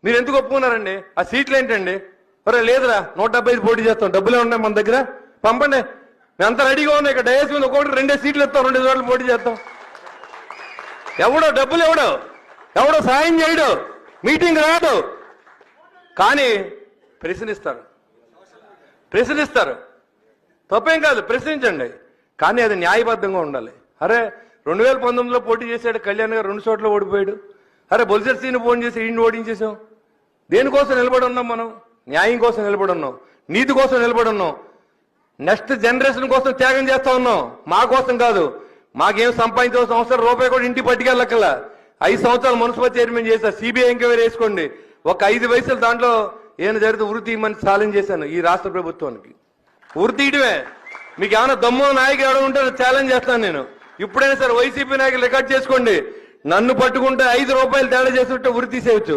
మీరు ఎందుకు ఒప్పుకున్నారండి? ఆ సీట్లు ఏంటండి? ఒరే లేదురా 175 పోటీ చేస్తాం, డబ్బులే ఉన్నాయి మన దగ్గర, పంపండి. మేమంతా రెడీగా ఉన్నాయి. ఇక్కడ డేస్ మీద ఒక్కొక్కటి 2 సీట్లు ఇస్తాం, 2 చోట్ల పోటీ చేస్తాం. ఎవడో డబ్బులు ఎవడో సాయం చేయడు, మీటింగ్ రాడు, కానీ ప్రశ్నిస్తారు. తప్పేం కాదు, ప్రశ్నించండి, కానీ అది న్యాయబద్ధంగా ఉండాలి. అరే 2019లో పోటీ చేశాడు కళ్యాణ్ గారు, 2 చోట్ల ఓడిపోయాడు. అరే బొలిసెట్సీని ఫోన్ చేసి ఈయన్ని ఓడించేసాం. దేనికోసం నిలబడి ఉన్నాం మనం? న్యాయం కోసం నిలబడి ఉన్నాం, నీతి కోసం నిలబడి ఉన్నాం, నెక్స్ట్ జనరేషన్ కోసం త్యాగం చేస్తా ఉన్నాం. మా కోసం కాదు, మాకేం సంపాదించాల్సిన అవసరం రూపాయి కూడా ఇంటికి పట్టుకెళ్ళక్కల. 5 సంవత్సరాలు మున్సిపల్ చైర్మన్ చేశా, సిబిఐ ఎంక్వైరీ వేసుకోండి. ఒక 5 వయసులు దాంట్లో ఏమైనా జరిగితే ఉరి తీయమని ఛాలెంజ్ చేశాను ఈ రాష్ట్ర ప్రభుత్వానికి. ఉరి తీయడమే. మీకు ఏమైనా దమ్ము నాయకులు ఎవడ ఉంటే ఛాలెంజ్ చేస్తాను నేను. ఇప్పుడైనా సరే వైసీపీ నాయకులు రికార్డ్ చేసుకోండి, నన్ను పట్టుకుంటే 5 రూపాయలు తేడా చేస్తుంటే ఉరి తీసేయచ్చు.